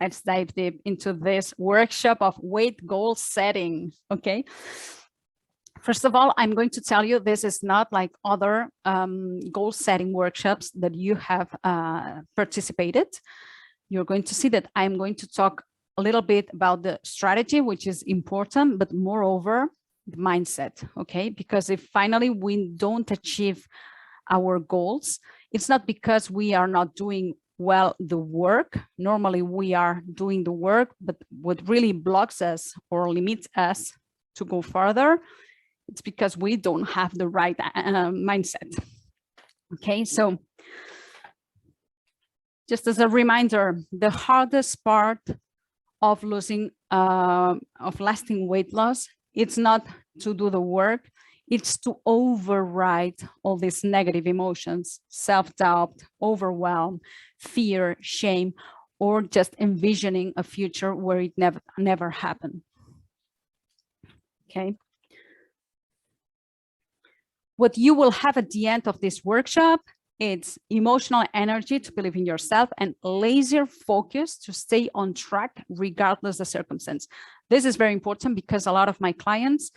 Let's dive deep into this workshop of weight goal setting, okay? First of all, I'm going to tell you this is not like other goal setting workshops that you have participated. You're going to see that I'm going to talk a little bit about the strategy, which is important, but moreover, the mindset, okay? Because if finally we don't achieve our goals, it's not because we are not doing well the work. Normally we are doing the work, but what really blocks us or limits us to go further, it's because we don't have the right mindset. Okay, so just as a reminder, the hardest part of lasting weight loss, it's not to do the work, it's to override all these negative emotions, self-doubt, overwhelm, fear, shame, or just envisioning a future where it never happened. Okay. What you will have at the end of this workshop, it's emotional energy to believe in yourself and laser focus to stay on track regardless of the circumstance. This is very important because a lot of my clients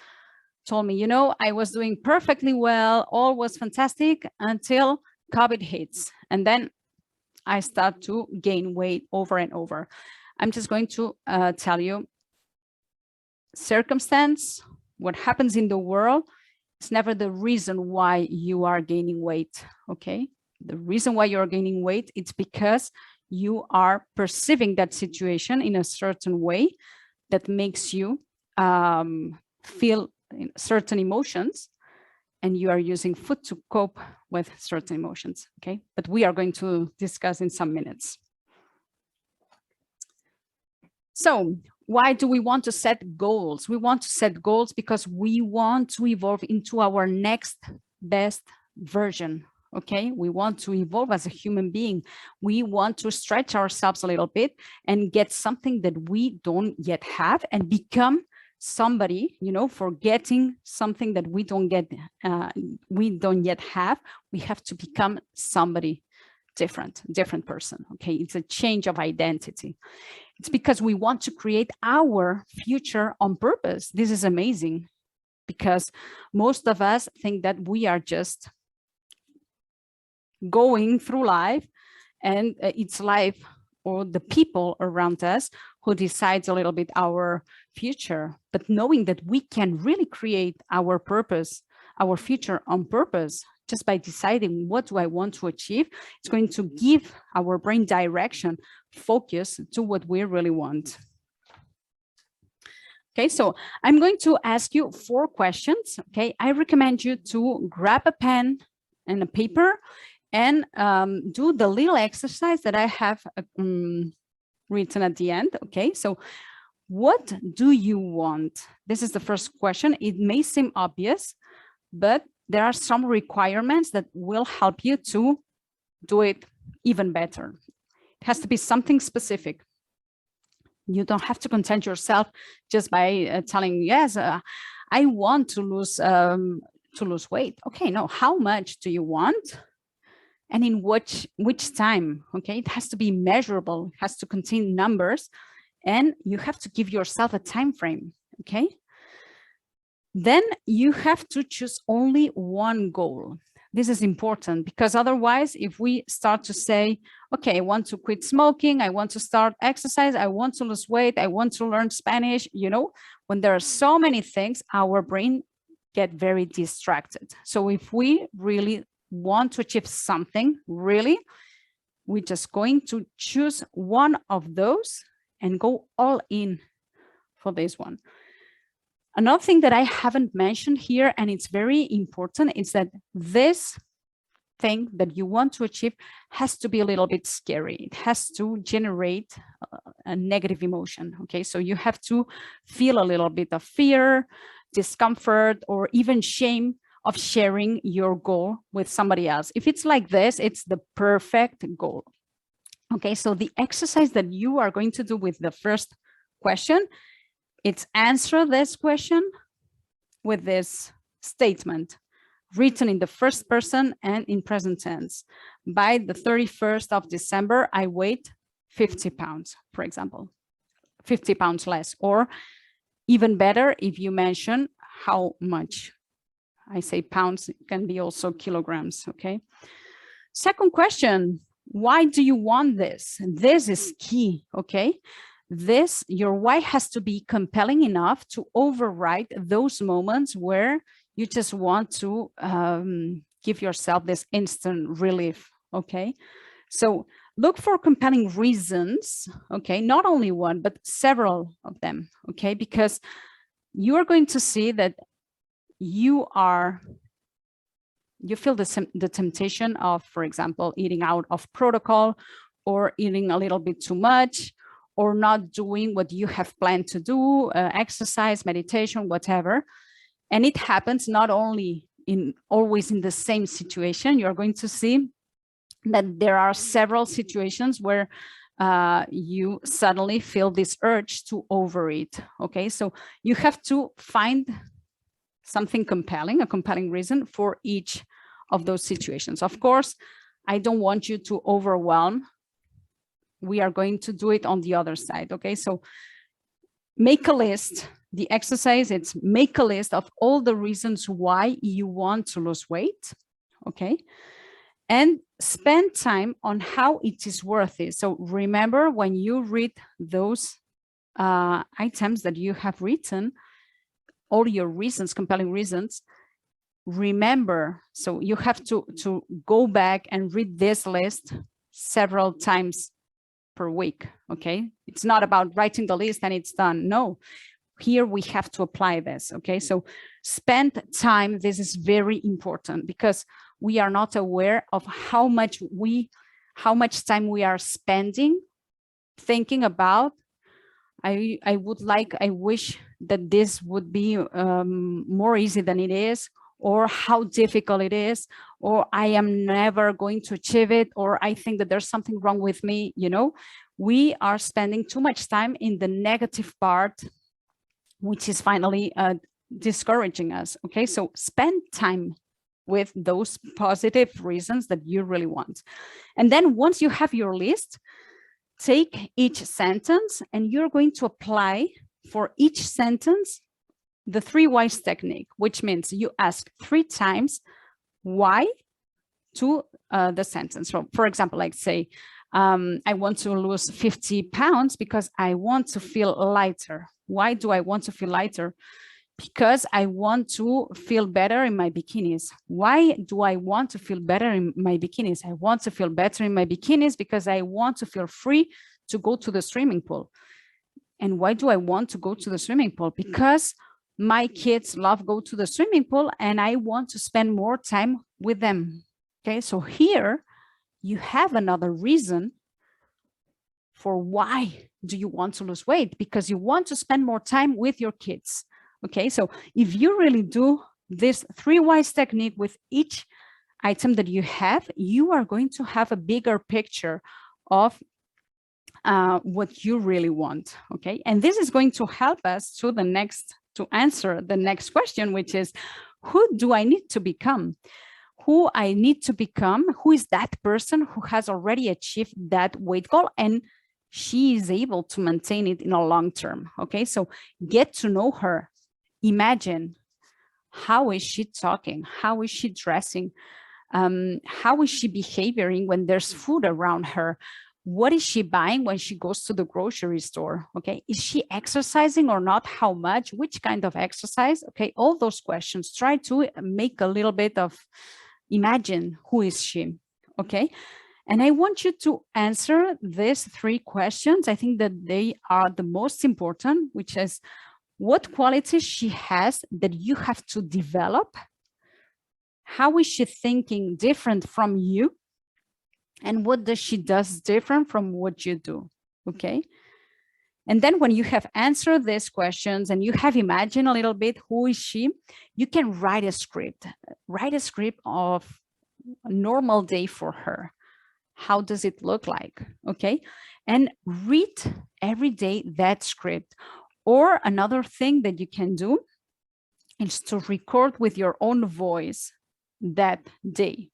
told me, you know, I was doing perfectly well, all was fantastic until COVID hits. And then I start to gain weight over and over. I'm just going to tell you, circumstance, what happens in the world, it's never the reason why you are gaining weight, okay? The reason why you're gaining weight, it's because you are perceiving that situation in a certain way that makes you feel certain emotions, and you are using food to cope with certain emotions, okay? But we are going to discuss in some minutes. So why do we want to set goals? We want to set goals because we want to evolve into our next best version, okay? We want to evolve as a human being. We want to stretch ourselves a little bit and get something that we don't yet have and become somebody, you know, forgetting something that we don't yet have. We have to become somebody different person, okay? It's a change of identity. It's because we want to create our future on purpose. This is amazing because most of us think that we are just going through life and it's life or the people around us who decides a little bit our future. But knowing that we can really create our purpose, our future on purpose, just by deciding what do I want to achieve, it's going to give our brain direction, focus to what we really want. Okay, so I'm going to ask you 4 questions. Okay, I recommend you to grab a pen and a paper and do the little exercise that I have written at the end. Okay, so what do you want? This is the first question. It may seem obvious, but there are some requirements that will help you to do it even better. It has to be something specific. You don't have to content yourself just by telling, yes, I want to lose weight. Okay, no, how much do you want? And in which time? Okay, it has to be measurable, it has to contain numbers, and you have to give yourself a time frame, okay? Then you have to choose only one goal. This is important because otherwise, if we start to say, okay, I want to quit smoking, I want to start exercise, I want to lose weight, I want to learn Spanish, you know, when there are so many things, our brain get very distracted. So if we really want to achieve something, really, we're just going to choose one of those and go all in for this one. Another thing that I haven't mentioned here, and it's very important, is that this thing that you want to achieve has to be a little bit scary. It has to generate a negative emotion, okay? So you have to feel a little bit of fear, discomfort, or even shame of sharing your goal with somebody else. If it's like this, it's the perfect goal. Okay, so the exercise that you are going to do with the first question, it's answer this question with this statement written in the first person and in present tense. By the 31st of December, I weighed 50 pounds, for example, 50 pounds less, or even better, if you mention how much. I say pounds, it can be also kilograms, okay? Second question, why do you want this? This is key, okay? Your why has to be compelling enough to override those moments where you just want to give yourself this instant relief, okay? So look for compelling reasons, okay? Not only one, but several of them, okay? Because you are going to see that you feel the temptation of, for example, eating out of protocol, or eating a little bit too much, or not doing what you have planned to do, exercise, meditation, whatever. And it happens not only always in the same situation. You're going to see that there are several situations where you suddenly feel this urge to overeat, okay? So you have to find something compelling, a compelling reason for each of those situations. Of course, I don't want you to overwhelm. We are going to do it on the other side, okay? So make a list. The exercise, it's make a list of all the reasons why you want to lose weight, okay? And spend time on how it is worth it. So remember, when you read those items that you have written, all your reasons, compelling reasons, remember, so you have to go back and read this list several times per week, okay? It's not about writing the list and it's done. No, here we have to apply this, okay? So spend time. This is very important because we are not aware of how much time we are spending thinking about, I wish that this would be more easy than it is, or how difficult it is, or I am never going to achieve it, or I think that there's something wrong with me. You know, we are spending too much time in the negative part, which is finally discouraging us. Okay, so spend time with those positive reasons that you really want. And then once you have your list, take each sentence and you're going to apply for each sentence the 3 whys technique, which means you ask 3 times why to the sentence. So for example, like say, I want to lose 50 pounds because I want to feel lighter. Why do I want to feel lighter? Because I want to feel better in my bikinis. Why do I want to feel better in my bikinis? I want to feel better in my bikinis because I want to feel free to go to the swimming pool. And why do I want to go to the swimming pool? Because my kids love go to the swimming pool and I want to spend more time with them. Okay, so here you have another reason for why do you want to lose weight, because you want to spend more time with your kids. Okay, so if you really do this 3 whys technique with each item that you have, you are going to have a bigger picture of what you really want. Okay, and this is going to help us to answer the next question, which is, who do I need to become? Who I need to become? Who is that person who has already achieved that weight goal and she is able to maintain it in a long term? Okay, so get to know her. Imagine, how is she talking? How is she dressing? How is she behaving when there's food around her? What is she buying when she goes to the grocery store? Okay, is she exercising or not? How much? Which kind of exercise? Okay, all those questions. Try to make a little bit of imagine, who is she? Okay, and I want you to answer these 3 questions. I think that they are the most important, which is, what qualities she has that you have to develop? How is she thinking different from you? And what does she does different from what you do? Okay. And then when you have answered these questions and you have imagined a little bit, who is she? You can write a script of a normal day for her. How does it look like? Okay. And read every day that script. Or another thing that you can do is to record with your own voice that day.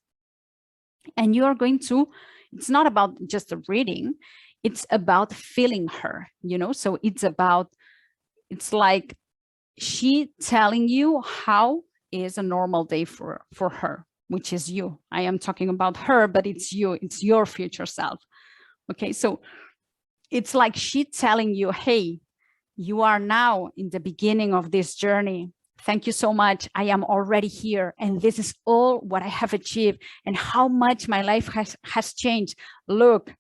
And you are going to, it's not about just a reading, it's about feeling her, you know? So it's like she telling you how is a normal day for her, which is you. I am talking about her, but it's you, it's your future self. Okay, so it's like she telling you, hey, you are now in the beginning of this journey. Thank you so much. I am already here. And this is all what I have achieved and how much my life has changed. Look,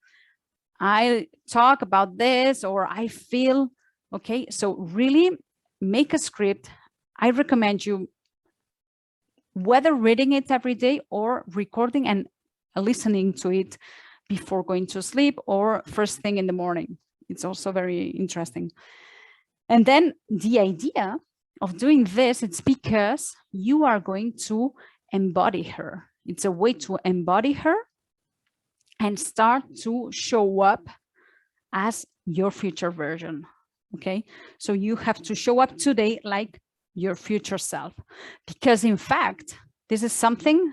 I talk about this, or I feel, okay. So really make a script. I recommend you, whether reading it every day or recording and listening to it before going to sleep or first thing in the morning. It's also very interesting. And then the idea of doing this, it's because you are going to embody her. It's a way to embody her and start to show up as your future version. Okay, so you have to show up today like your future self, because in fact, this is something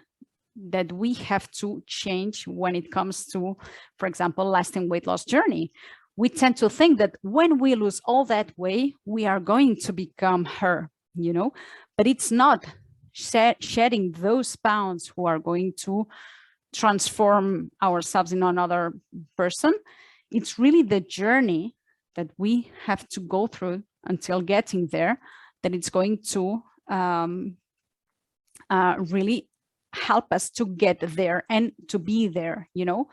that we have to change when it comes to, for example, lasting weight loss journey. We tend to think that when we lose all that weight, we are going to become her, you know, but it's not shedding those pounds who are going to transform ourselves in another person. It's really the journey that we have to go through until getting there that it's going to really help us to get there and to be there, you know.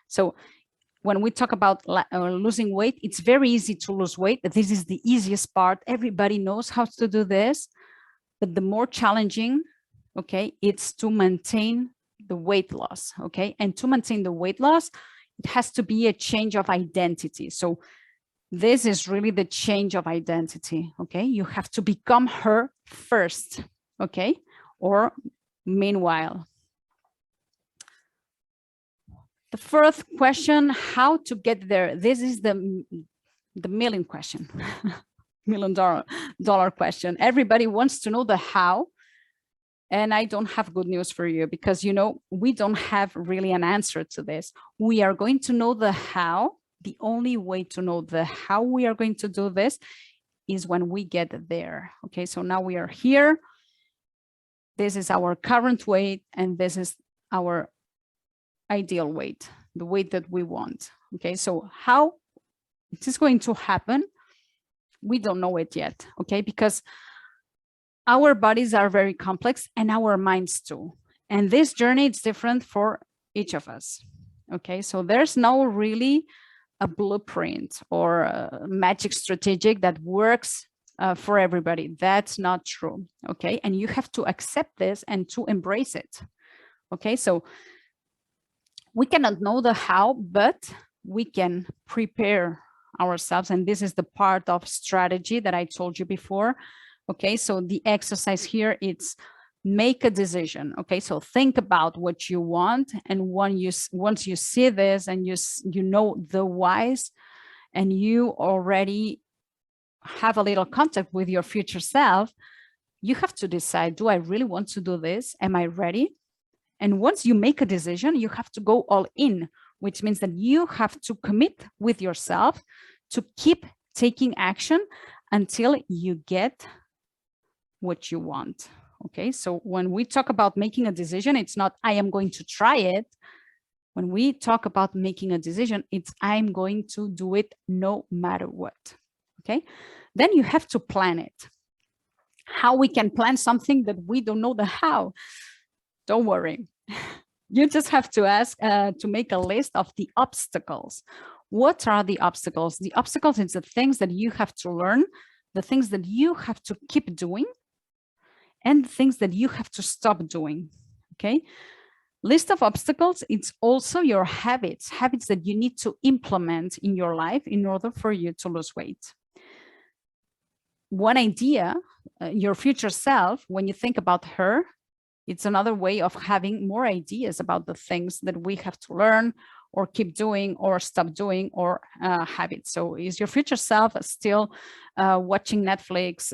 So when we talk about losing weight, it's very easy to lose weight. This is the easiest part. Everybody knows how to do this. But the more challenging, okay, it's to maintain the weight loss, okay? And to maintain the weight loss, it has to be a change of identity. So this is really the change of identity, okay? You have to become her first, okay? Or meanwhile. The first question, how to get there? This is the million question, $1 million question. Everybody wants to know the how. And I don't have good news for you because, you know, we don't have really an answer to this. We are going to know the how. The only way to know the how we are going to do this is when we get there. Okay, so now we are here. This is our current weight, and this is our ideal weight, the weight that we want. Okay, so how it is going to happen, we don't know it yet. Okay, because our bodies are very complex and our minds too. And this journey is different for each of us. Okay, so there's no really a blueprint or a magic strategic that works for everybody. That's not true. Okay, and you have to accept this and to embrace it. Okay, so we cannot know the how, but we can prepare ourselves. And this is the part of strategy that I told you before. Okay, so the exercise here, it's make a decision. Okay, so think about what you want, and once you see this and you know the whys, and you already have a little contact with your future self, you have to decide, do I really want to do this? Am I ready? And once you make a decision, you have to go all in, which means that you have to commit with yourself to keep taking action until you get what you want. Okay, so when we talk about making a decision, it's not I am going to try it. When we talk about making a decision, it's I'm going to do it no matter what. Okay, then you have to plan it. How we can plan something that we don't know the how? Don't worry. You just have to ask to make a list of the obstacles. What are the obstacles? The obstacles is the things that you have to learn, the things that you have to keep doing, and things that you have to stop doing. Okay. List of obstacles, it's also your habits that you need to implement in your life in order for you to lose weight. One idea, your future self, when you think about her, it's another way of having more ideas about the things that we have to learn or keep doing or stop doing or habits. So is your future self still watching Netflix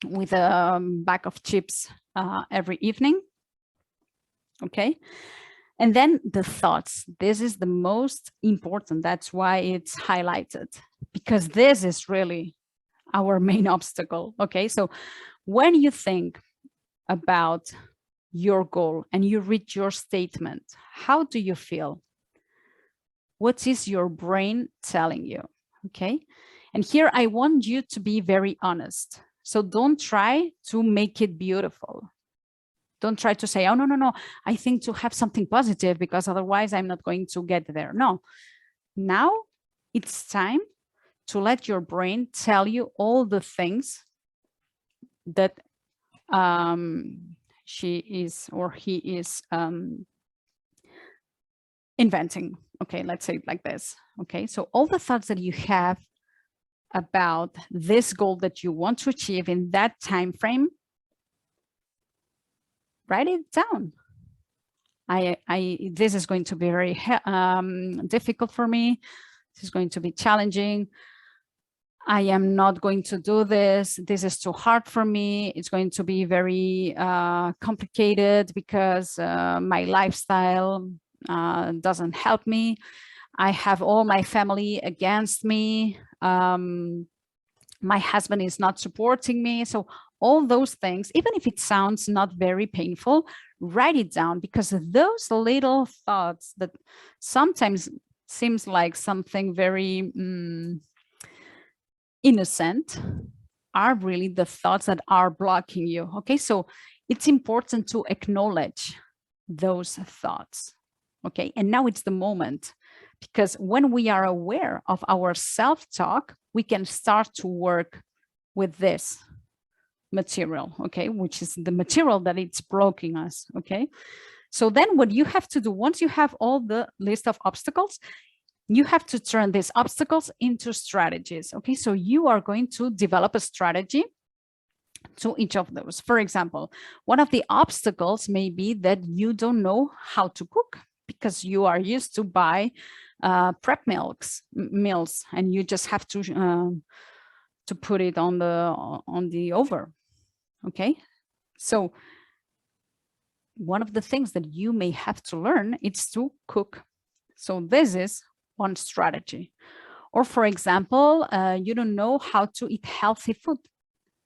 with a bag of chips every evening? Okay. And then the thoughts. This is the most important. That's why it's highlighted, because this is really our main obstacle. Okay, so when you think about your goal and you read your statement, how do you feel? What is your brain telling you? Okay, and here I want you to be very honest. So don't try to make it beautiful. Don't try to say, oh, no, no, no, I think to have something positive because otherwise I'm not going to get there. No, now it's time to let your brain tell you all the things that she is or he is inventing. Okay, let's say it like this. Okay, so all the thoughts that you have about this goal that you want to achieve in that time frame, write it down. This is going to be very difficult for me. This is going to be challenging. I am not going to do this. This is too hard for me. It's going to be very complicated because my lifestyle doesn't help me. I have all my family against me. My husband is not supporting me. So all those things, even if it sounds not very painful, write it down, because those little thoughts that sometimes seems like something very innocent are really the thoughts that are blocking you. Okay, so it's important to acknowledge those thoughts. Okay, and now it's the moment, because when we are aware of our self-talk, we can start to work with this material, okay, which is the material that it's blocking us. Okay, so then what you have to do, once you have all the list of obstacles, you have to turn these obstacles into strategies. Okay, so you are going to develop a strategy to each of those. For example, one of the obstacles may be that you don't know how to cook because you are used to buy prep meals, and you just have to put it on the oven. Okay, so one of the things that you may have to learn is to cook. So this is one strategy. Or for example, you don't know how to eat healthy food.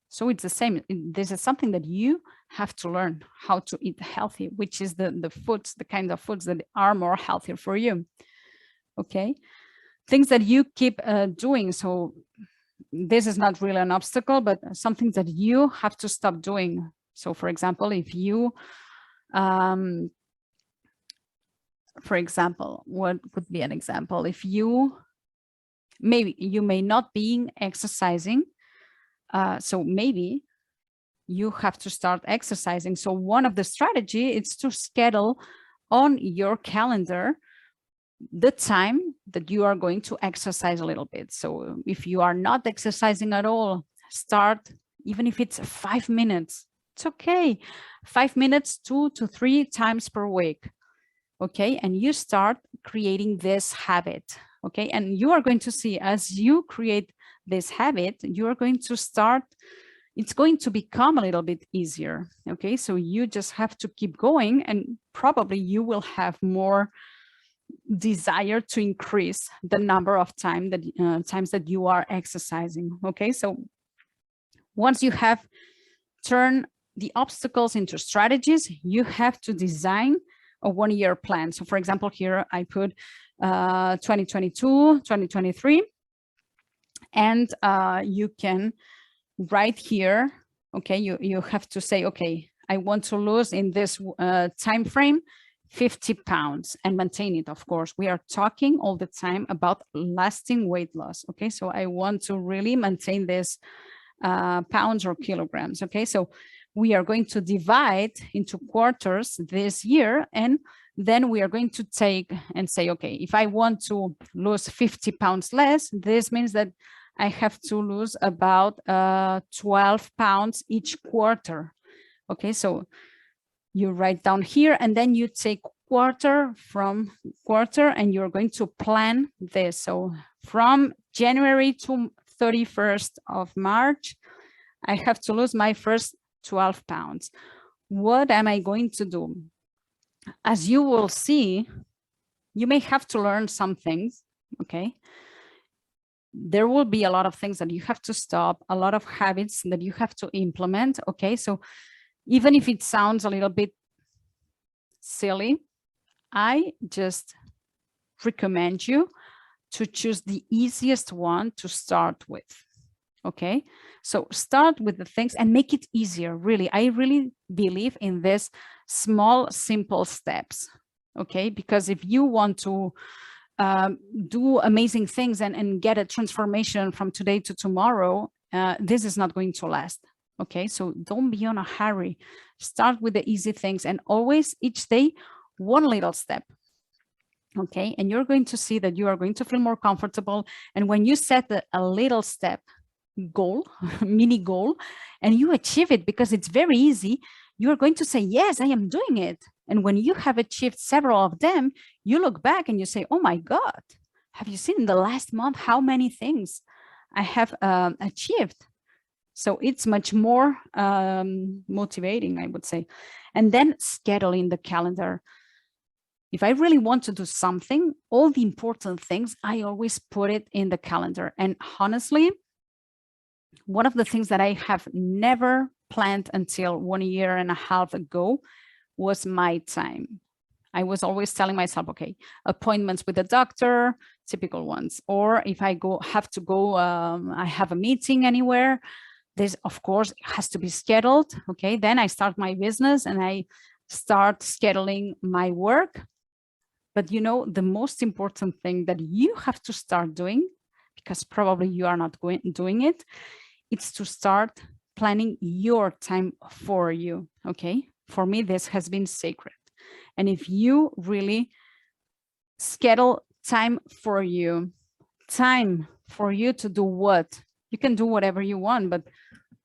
So it's the same. This is something that you have to learn, how to eat healthy, which is the foods, the kind of foods that are more healthier for you. Okay, things that you keep doing. So this is not really an obstacle, but something that you have to stop doing. So for example, if you for example, what could be an example? If you may not be exercising, so maybe you have to start exercising. So one of the strategy is to schedule on your calendar the time that you are going to exercise a little bit. So if you are not exercising at all, start, even if it's 5 minutes, it's okay. 5 minutes, 2 to 3 times per week. Okay, and you start creating this habit. Okay, and you are going to see, as you create this habit, you are going to start, it's going to become a little bit easier. Okay, so you just have to keep going, and probably you will have more desire to increase the number of times that you are exercising. Okay, so once you have turned the obstacles into strategies, you have to design a one-year plan. So for example, here I put 2022, 2023, and you can write here, okay, you have to say, okay, I want to lose in this time frame 50 pounds and maintain it. Of course, we are talking all the time about lasting weight loss. Okay, so I want to really maintain this pounds or kilograms. Okay, so we are going to divide into quarters this year, and then we are going to take and say, okay, if I want to lose 50 pounds less, this means that I have to lose about 12 pounds each quarter. Okay, so you write down here, and then you take quarter from quarter, and you're going to plan this. So from January to 31st of March, I have to lose my first 12 pounds. What am I going to do? as you will see, you may have to learn some things, okay? There will be a lot of things that you have to stop, a lot of habits that you have to implement, okay? So even if it sounds a little bit silly, I just recommend you to choose the easiest one to start with, okay? So start with the things and make it easier, really. I really believe in this small, simple steps, okay? Because if you want to do amazing things and get a transformation from today to tomorrow, this is not going to last, okay? So don't be on a hurry. Start with the easy things and always each day, one little step, okay? And you're going to see that you are going to feel more comfortable. And when you set a little step goal, mini goal, and you achieve it because it's very easy, you're going to say, yes, I am doing it. And when you have achieved several of them, you look back and you say, oh my God, have you seen in the last month how many things I have achieved? So it's much more motivating, I would say. And then schedule in the calendar. If I really want to do something, all the important things, I always put it in the calendar. And honestly, one of the things that I have never planned until 1.5 years ago was my time. I was always telling myself, okay, appointments with the doctor, typical ones. Or if I have to go, I have a meeting anywhere, this of course has to be scheduled. Okay, then I start my business and I start scheduling my work. But you know, the most important thing that you have to start doing, because probably you are not doing it, it's to start planning your time for you, okay? For me, this has been sacred. And if you really schedule time for you to do what? You can do whatever you want, but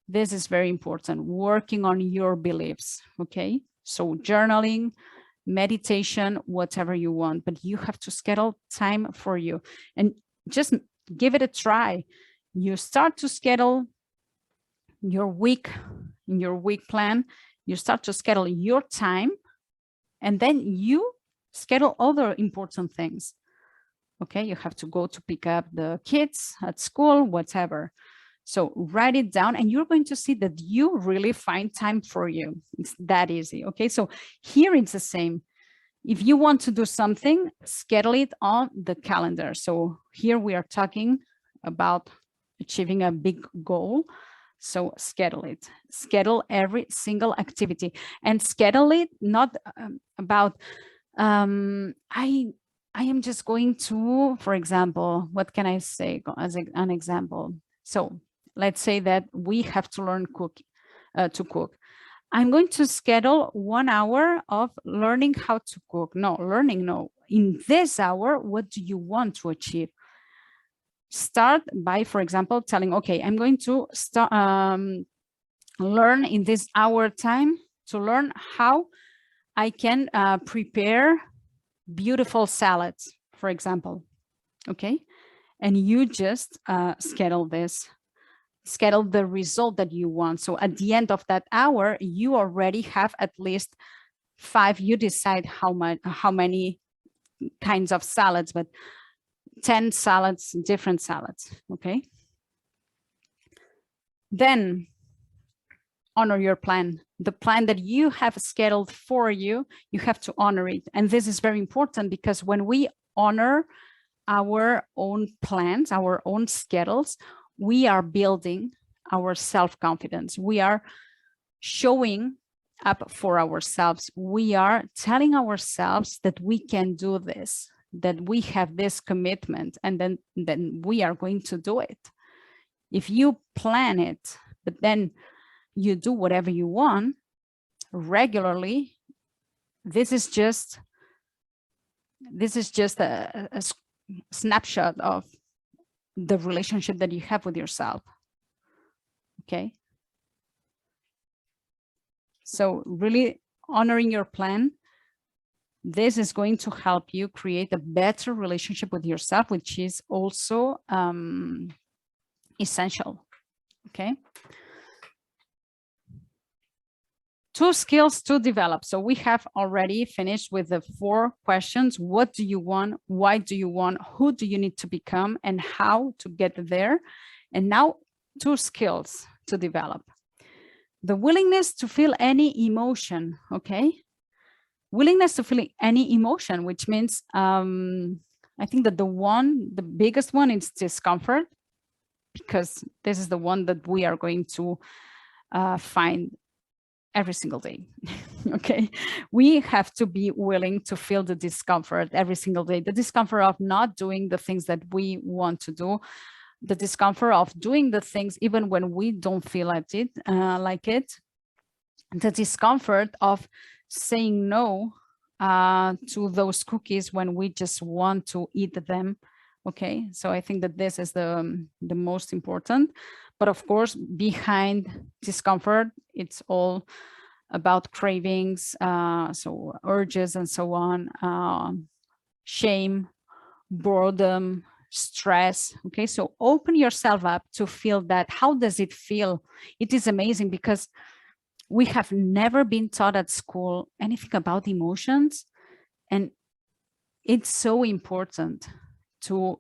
this is very important, working on your beliefs, okay? So journaling, meditation, whatever you want, but you have to schedule time for you and just give it a try. You start to schedule your week, in your week plan, you start to schedule your time, and then you schedule other important things. Okay, you have to go to pick up the kids at school, whatever. So write it down and you're going to see that you really find time for you. It's that easy. Okay, so here it's the same. If you want to do something, schedule it on the calendar. So here we are talking about achieving a big goal. So schedule it, schedule every single activity and schedule it not about, I am just going to, for example, what can I say as an example? So let's say that we have to learn to cook. I'm going to schedule 1 hour of learning how to cook. No, learning, no. In this hour, what do you want to achieve? Start by, for example, telling, okay, I'm going to start learn in this hour time to learn how I can prepare beautiful salads, for example. Okay, and you just schedule this, schedule the result that you want. So at the end of that hour, you already have at least 5. You decide how many kinds of salads, but 10 salads, different salads. Okay. Then honor your plan. The plan that you have scheduled for you, you have to honor it. And this is very important because when we honor our own plans, our own schedules, we are building our self-confidence. We are showing up for ourselves. We are telling ourselves that we can do this, that we have this commitment, and then we are going to do it. If you plan it, but then you do whatever you want regularly, this is just a snapshot of the relationship that you have with yourself. Okay. So really honoring your plan, this is going to help you create a better relationship with yourself, which is also essential. Okay. 2 skills to develop. So we have already finished with the 4 questions. What do you want? Why do you want? Who do you need to become? And how to get there? And now 2 skills to develop. The willingness to feel any emotion, okay? Willingness to feel any emotion, which means I think that the biggest one is discomfort, because this is the one that we are going to find every single day. Okay, we have to be willing to feel the discomfort every single day, the discomfort of not doing the things that we want to do, the discomfort of doing the things even when we don't feel like it, the discomfort of saying no to those cookies when we just want to eat them. Okay, so I think that this is the most important. But of course, behind discomfort, it's all about cravings, so urges and so on, shame, boredom, stress. Okay, so open yourself up to feel that. How does it feel? It is amazing, because we have never been taught at school anything about emotions, and it's so important to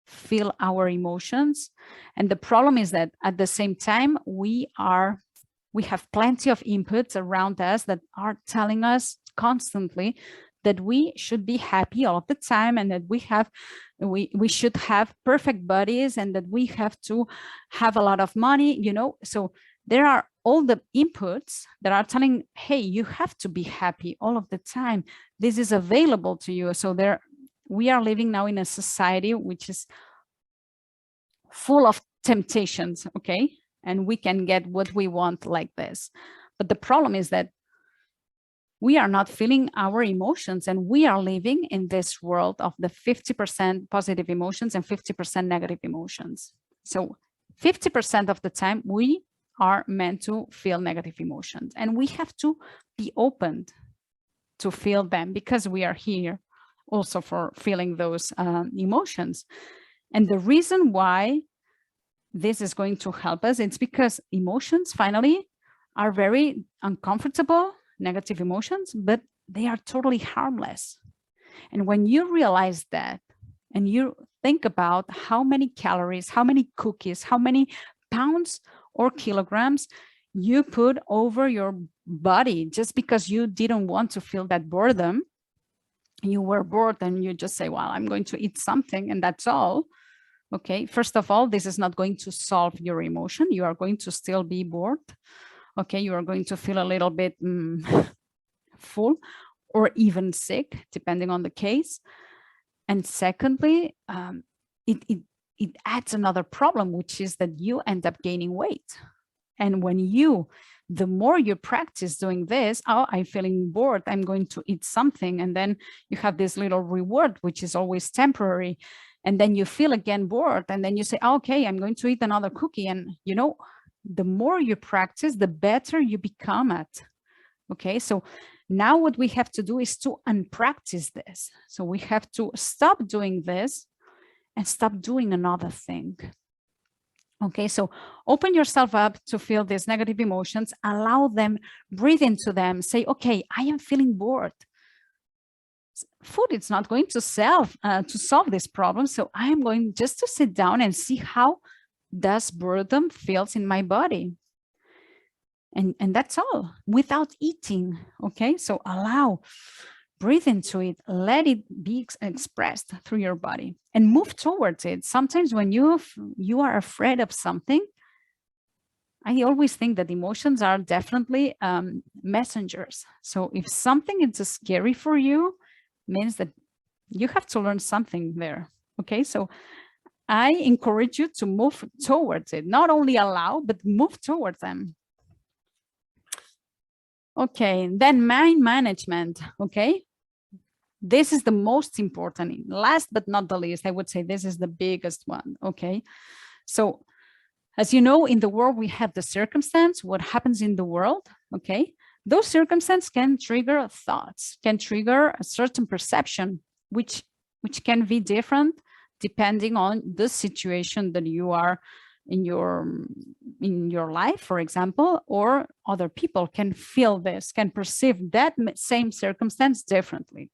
feel our emotions. And the problem is that at the same time, we have plenty of inputs around us that are telling us constantly that we should be happy all of the time, and that we should have perfect bodies, and that we have to have a lot of money, you know. So there are all the inputs that are telling, hey, you have to be happy all of the time. This is available to you. So we are living now in a society which is full of temptations, okay? And we can get what we want like this. But the problem is that we are not feeling our emotions, and we are living in this world of the 50% positive emotions and 50% negative emotions. So 50% of the time we are meant to feel negative emotions, and we have to be open to feel them, because we are here also for feeling those emotions. And the reason why this is going to help us, it's because emotions finally are very uncomfortable, negative emotions, but they are totally harmless. And when you realize that, and you think about how many calories, how many cookies, how many pounds or kilograms you put over your body just because you didn't want to feel that boredom, you were bored and you just say, well, I'm going to eat something and that's all. Okay, first of all, this is not going to solve your emotion. You are going to still be bored. Okay, you are going to feel a little bit full or even sick, depending on the case. And secondly, it adds another problem, which is that you end up gaining weight. And when the more you practice doing this, oh, I'm feeling bored, I'm going to eat something. And then you have this little reward, which is always temporary. And then you feel again bored. And then you say, oh, okay, I'm going to eat another cookie. And, you know, the more you practice, the better you become at. Okay, so now what we have to do is to unpractice this. So we have to stop doing this and stop doing another thing. Okay, so open yourself up to feel these negative emotions, allow them, breathe into them, say, okay, I am feeling bored. Food is not going to solve this problem. So I am going just to sit down and see how does boredom feels in my body. And that's all, without eating. Okay, so allow, breathe into it, let it be expressed through your body and move towards it. Sometimes when you are afraid of something, I always think that emotions are definitely messengers. So if something is scary for you, means that you have to learn something there. Okay, so I encourage you to move towards it, not only allow, but move towards them. Okay, then mind management. Okay, this is the most important. Last but not the least, I would say this is the biggest one. Okay, so as you know, in the world we have the circumstance, what happens in the world. Okay, those circumstances can trigger thoughts, can trigger a certain perception, which can be different depending on the situation that you are in your life, for example, or other people can feel this, can perceive that same circumstance differently.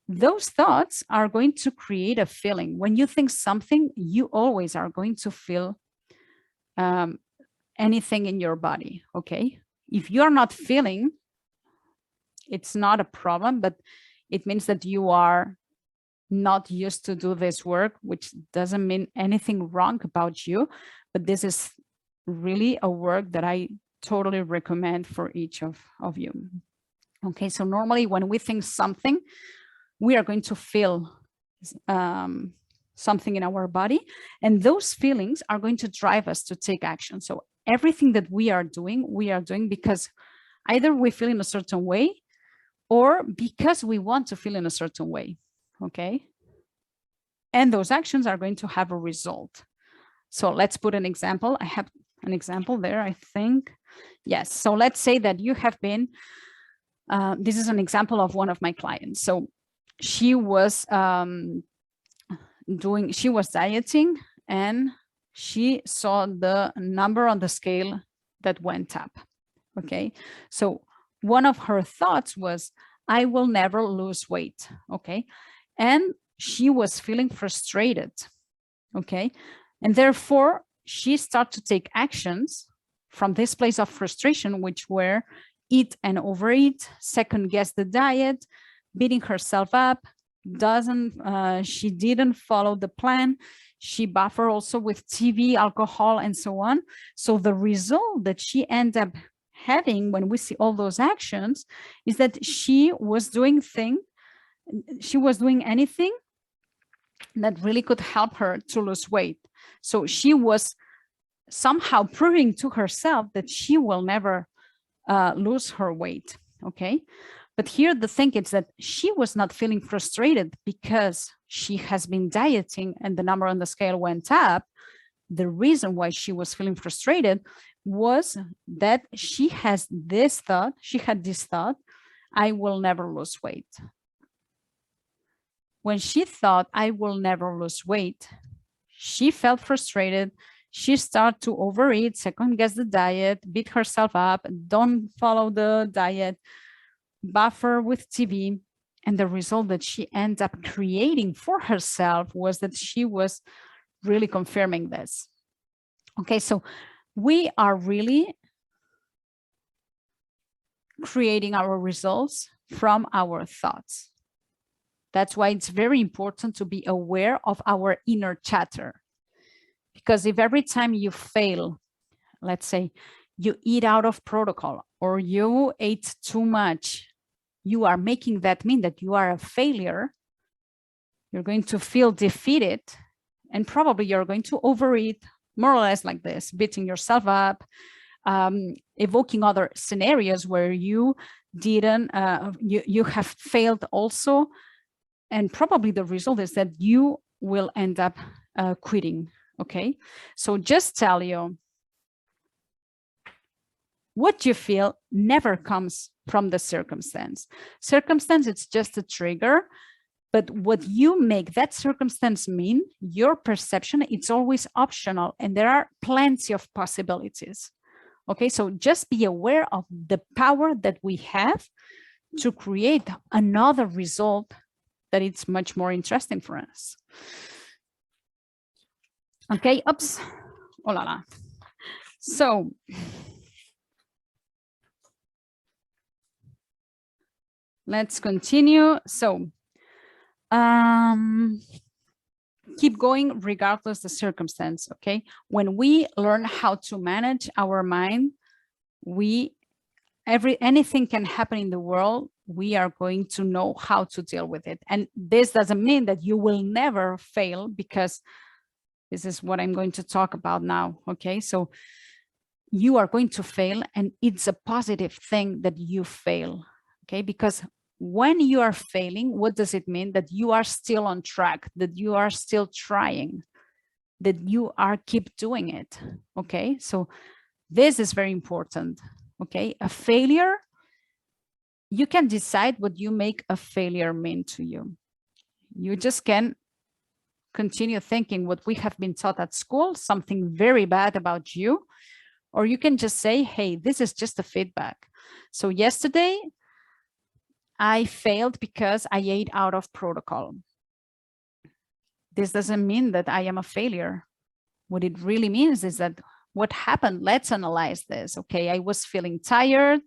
Those thoughts are going to create a feeling. When you think something, you always are going to feel anything in your body, okay? If you're not feeling, it's not a problem, but it means that you are not used to do this work, which doesn't mean anything wrong about you, but this is really a work that I totally recommend for each of you. Okay, so normally when we think something, we are going to feel something in our body, and those feelings are going to drive us to take action. So everything that we are doing because either we feel in a certain way or because we want to feel in a certain way, okay? And those actions are going to have a result. So let's put an example. I have an example there, I think. Yes, so let's say that you have been, this is an example of one of my clients. So she was dieting, and she saw the number on the scale that went up, okay? So one of her thoughts was, I will never lose weight, okay? And she was feeling frustrated, okay? And therefore, she started to take actions from this place of frustration, which were eat and overeat, second guess the diet, beating herself up, she didn't follow the plan. She buffered also with TV, alcohol, and so on. So the result that she ended up having when we see all those actions is that she was doing anything that really could help her to lose weight. So she was somehow proving to herself that she will never lose her weight, okay? But here the thing is that she was not feeling frustrated because she has been dieting and the number on the scale went up. The reason why she was feeling frustrated was that she had this thought, I will never lose weight. When she thought, I will never lose weight, she felt frustrated. She started to overeat, second guess the diet, beat herself up, don't follow the diet, buffer with TV. And the result that she ended up creating for herself was that she was really confirming this. Okay, so we are really creating our results from our thoughts. That's why it's very important to be aware of our inner chatter. Because if every time you fail, let's say you eat out of protocol or you ate too much, you are making that mean that you are a failure. You're going to feel defeated, and probably you're going to overeat, more or less like this, beating yourself up, evoking other scenarios where you didn't, you have failed also. And probably the result is that you will end up quitting, okay? So just tell you, what you feel never comes from the circumstance. Circumstance, it's just a trigger, but what you make that circumstance mean, your perception, it's always optional, and there are plenty of possibilities. Okay, so just be aware of the power that we have to create another result that it's much more interesting for us. Okay, oops, oh la la. So, let's continue. So, keep going regardless the circumstance, okay? When we learn how to manage our mind, anything can happen in the world, we are going to know how to deal with it. And this doesn't mean that you will never fail, because this is what I'm going to talk about now, okay? So you are going to fail, and it's a positive thing that you fail, okay? Because when you are failing, what does it mean? That you are still on track, that you are still trying, that you are keep doing it, okay? So this is very important, okay? A failure, you can decide what you make a failure mean to you. You just can continue thinking what we have been taught at school, something very bad about you, or you can just say, hey, this is just a feedback. So yesterday I failed because I ate out of protocol. This doesn't mean that I am a failure. What it really means is that what happened, let's analyze this. Okay, I was feeling tired.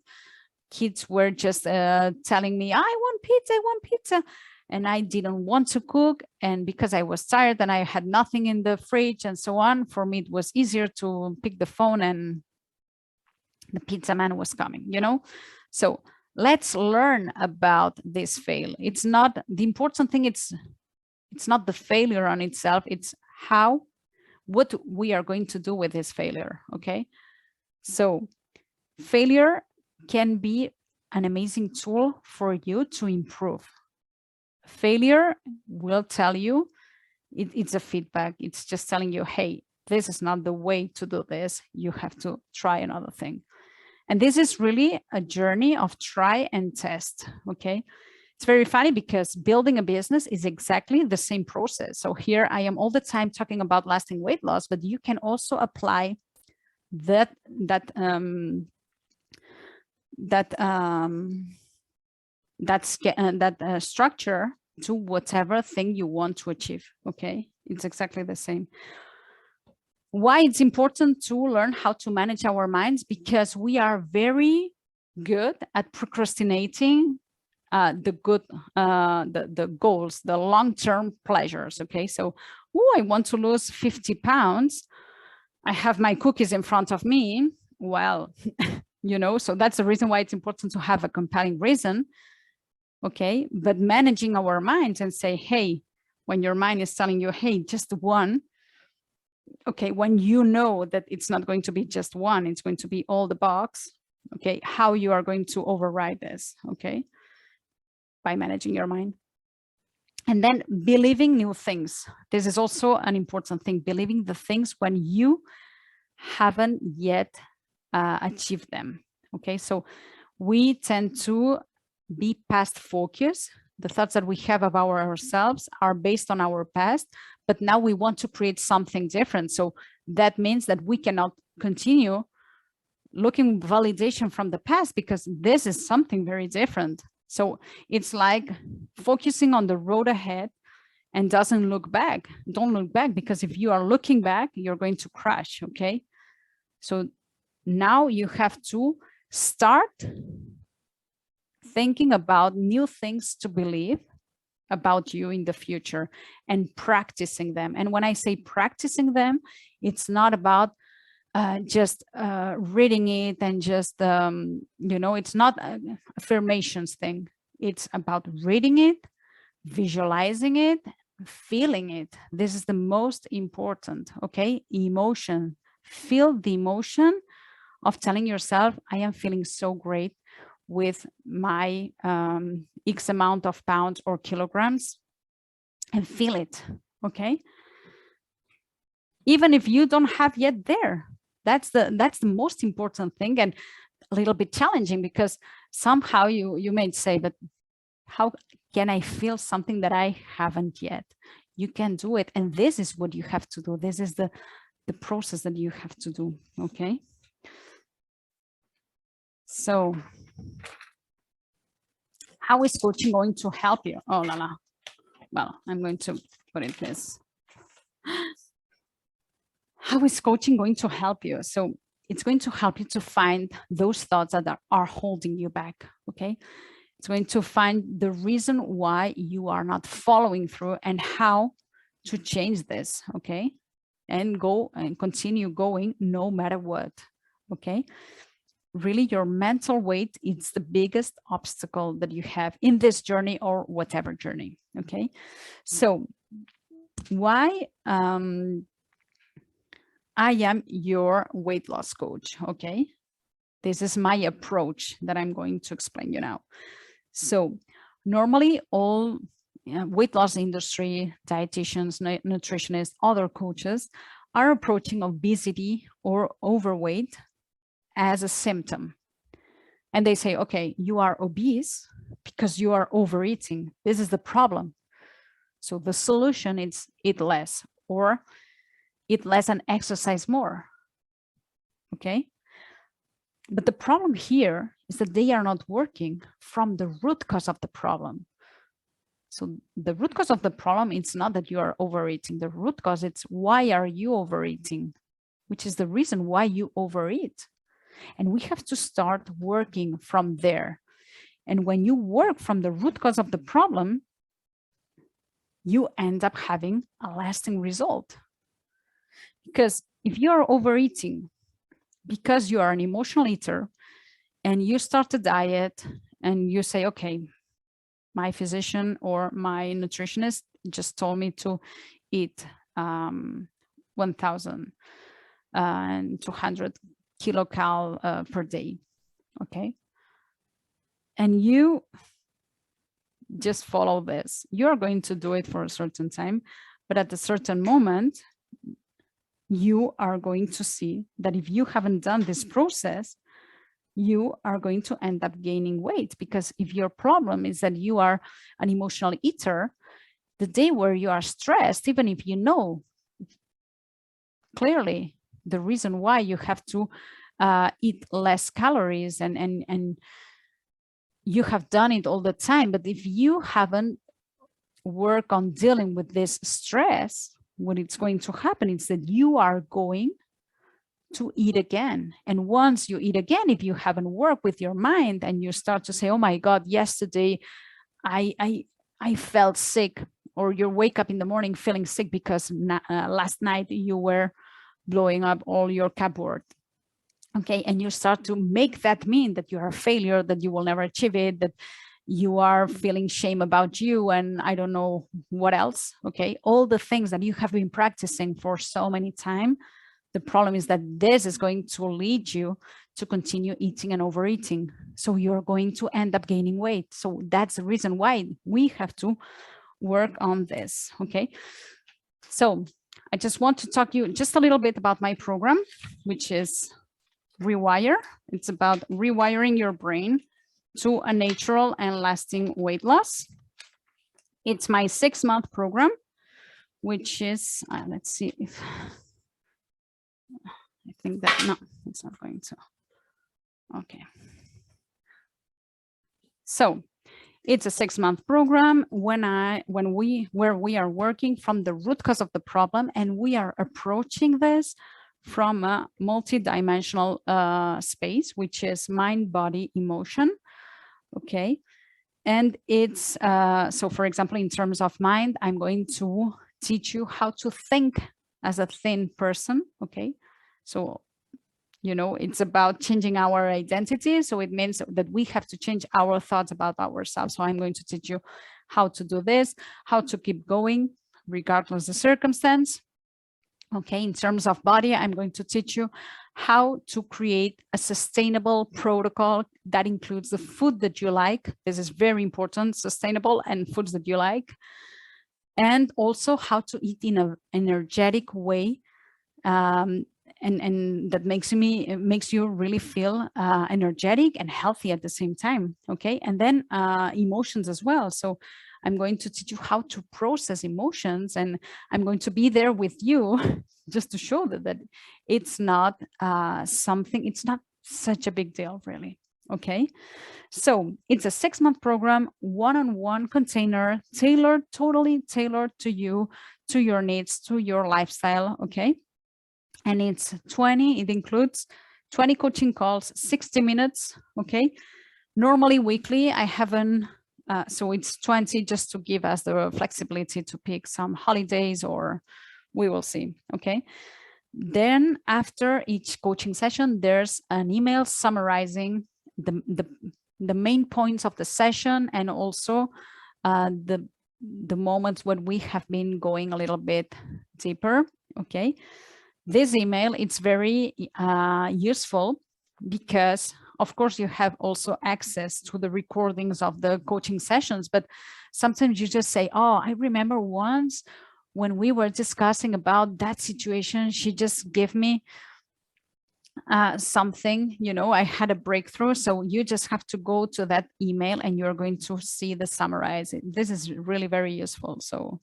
Kids were just telling me, I want pizza, I want pizza. And I didn't want to cook. And because I was tired and I had nothing in the fridge and so on, for me, it was easier to pick the phone and the pizza man was coming, you know? So let's learn about this fail. It's not the important thing. It's not the failure on itself. It's what we are going to do with this failure. Okay. So failure can be an amazing tool for you to improve. Failure will tell you, it's a feedback. It's just telling you, hey, this is not the way to do this. You have to try another thing. And this is really a journey of try and test. Okay. It's very funny because building a business is exactly the same process. So here I am all the time talking about lasting weight loss, but you can also apply that structure to whatever thing you want to achieve. Okay, it's exactly the same. Why it's important to learn how to manage our minds? Because we are very good at procrastinating the goals, the long-term pleasures. Okay, so I want to lose 50 pounds. I have my cookies in front of me. Well, you know, so that's the reason why it's important to have a compelling reason. Okay, but managing our minds and say, hey, when your mind is telling you, hey, just one. Okay, when you know that it's not going to be just one, it's going to be all the box. Okay, how you are going to override this. Okay, by managing your mind. And then believing new things. This is also an important thing, believing the things when you haven't yet achieved them. Okay, so we tend to be past focused. The thoughts that we have about ourselves are based on our past, but now we want to create something different. So that means that we cannot continue looking validation from the past because this is something very different. So it's like focusing on the road ahead and doesn't look back. Don't look back, because if you are looking back, you're going to crash. Okay. So now you have to start thinking about new things to believe about you in the future and practicing them. And when I say practicing them, it's not about just reading it and just, you know, it's not an affirmations thing. It's about reading it, visualizing it, feeling it. This is the most important, okay? Emotion. Feel the emotion of telling yourself, I am feeling so great with my X amount of pounds or kilograms, and feel it, okay? Even if you don't have yet there, that's the most important thing, and a little bit challenging, because somehow you may say, but how can I feel something that I haven't yet? You can do it, and this is what you have to do. This is the process that you have to do, okay? So how is coaching going to help you? Oh la la. Well, I'm going to put it this. How is coaching going to help you? So it's going to help you to find those thoughts that are holding you back, okay? It's going to find the reason why you are not following through and how to change this, okay? And go and continue going no matter what, okay? Really, your mental weight is the biggest obstacle that you have in this journey or whatever journey, okay? So why I am your weight loss coach, okay? This is my approach that I'm going to explain you now. So normally all weight loss industry, dietitians, nutritionists, other coaches are approaching obesity or overweight as a symptom. And they say, okay, you are obese because you are overeating. This is the problem. So the solution is eat less, or eat less and exercise more. Okay. But the problem here is that they are not working from the root cause of the problem. So the root cause of the problem, it's not that you are overeating. The root cause, it's why are you overeating, which is the reason why you overeat. And we have to start working from there. And when you work from the root cause of the problem, you end up having a lasting result. Because if you are overeating because you are an emotional eater and you start a diet and you say, okay, my physician or my nutritionist just told me to eat 1,200 kilocal per day, okay? And you just follow this. You're going to do it for a certain time, but at a certain moment, you are going to see that if you haven't done this process, you are going to end up gaining weight. Because if your problem is that you are an emotional eater, the day where you are stressed, even if you know clearly the reason why you have to eat less calories and you have done it all the time, but if you haven't worked on dealing with this stress, what it's going to happen is that you are going to eat again. And once you eat again, if you haven't worked with your mind and you start to say, oh my God, yesterday I felt sick, or you wake up in the morning feeling sick because last night you were blowing up all your cupboard. Okay, and you start to make that mean that you are a failure, that you will never achieve it, that you are feeling shame about you, and I don't know what else. Okay, all the things that you have been practicing for so many time. The problem is that this is going to lead you to continue eating and overeating. So you're going to end up gaining weight. So that's the reason why we have to work on this. Okay, so I just want to talk to you just a little bit about my program, which is Rewire. It's about rewiring your brain to a natural and lasting weight loss. It's my 6-month program, which is, let's see if, I think that, no, it's not going to. Okay. So it's a 6-month program where we are working from the root cause of the problem, and we are approaching this from a multi-dimensional space, which is mind, body, emotion. Okay. And it's, so for example, in terms of mind, I'm going to teach you how to think as a thin person. Okay. So, you know, it's about changing our identity. So it means that we have to change our thoughts about ourselves. So I'm going to teach you how to do this, how to keep going regardless of the circumstance. Okay, in terms of body, I'm going to teach you how to create a sustainable protocol that includes the food that you like. This is very important, sustainable and foods that you like. And also how to eat in an energetic way, and that makes you really feel energetic and healthy at the same time. Okay, and then emotions as well. So I'm going to teach you how to process emotions, and I'm going to be there with you just to show that it's not it's not such a big deal, really. Okay, so it's a 6-month program, one-on-one container, totally tailored to you, to your needs, to your lifestyle. Okay, and it includes 20 coaching calls, 60 minutes. Okay, normally weekly. I haven't. So it's 20 just to give us the flexibility to pick some holidays, or we will see. Okay. Then after each coaching session, there's an email summarizing the main points of the session, and also the moments when we have been going a little bit deeper. Okay. This email, it's very useful because, of course, you have also access to the recordings of the coaching sessions, but sometimes you just say, oh, I remember once when we were discussing about that situation, she just gave me something, you know, I had a breakthrough. So you just have to go to that email and you're going to see the summarize. This is really very useful. So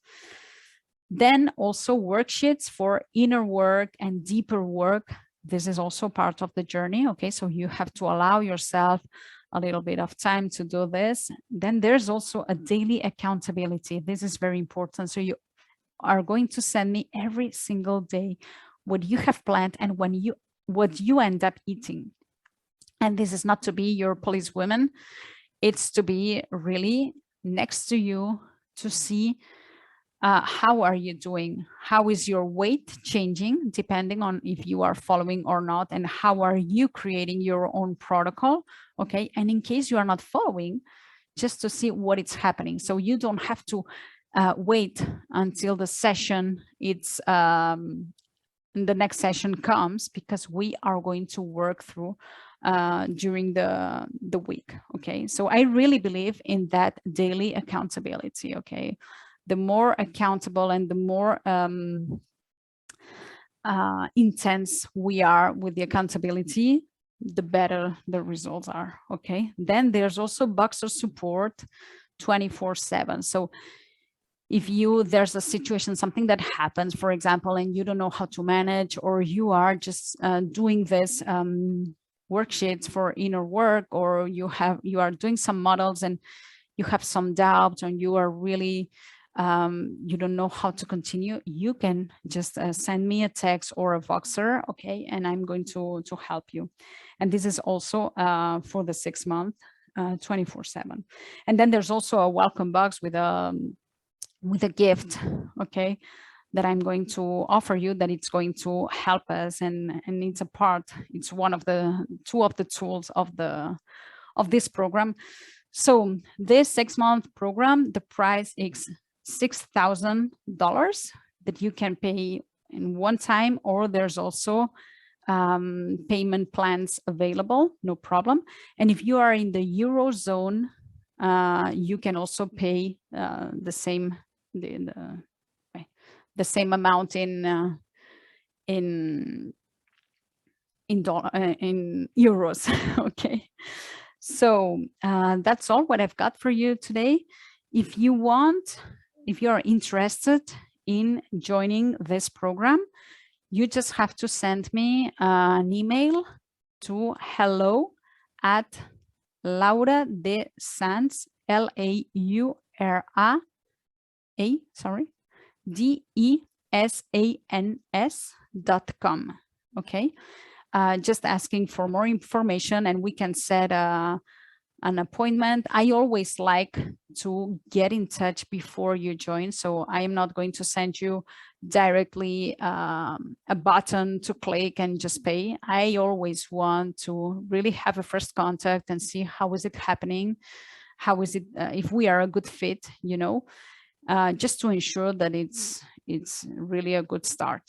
then also worksheets for inner work and deeper work. This is also part of the journey. Okay, so you have to allow yourself a little bit of time to do this. Then there's also a daily accountability. This is very important. So you are going to send me every single day what you have planned and what you end up eating. And this is not to be your policewoman. It's to be really next to you to see how are you doing? How is your weight changing depending on if you are following or not? And how are you creating your own protocol? Okay. And in case you are not following, just to see what is happening. So you don't have to wait until the session, the next session comes, because we are going to work through during the week. Okay. So I really believe in that daily accountability. Okay. The more accountable and the more intense we are with the accountability, the better the results are. Okay. Then there's also Boxer support 24/7. So if there's a situation, something that happens, for example, and you don't know how to manage, or you are just doing this worksheets for inner work, or you are doing some models and you have some doubts and you are really you don't know how to continue, you can just send me a text or a Voxer, okay, and I'm going to help you. And this is also for the 6 month 24/7. And then there's also a welcome box with a gift, okay, that I'm going to offer you, that it's going to help us, and it's one of the two of the tools of this program. So this 6 month program, the price is $6,000 that you can pay in one time, or there's also payment plans available, no problem. And if you are in the Eurozone, you can also pay the same amount in euros. Okay, so that's all what I've got for you today. If you are interested in joining this program, you just have to send me an email to hello@Laura de Sans, DESANS.com. Okay, just asking for more information and we can set an appointment. I always like to get in touch before you join, so I am not going to send you directly a button to click and just pay. I always want to really have a first contact and see how is it happening, how is it, if we are a good fit, you know, just to ensure that it's really a good start.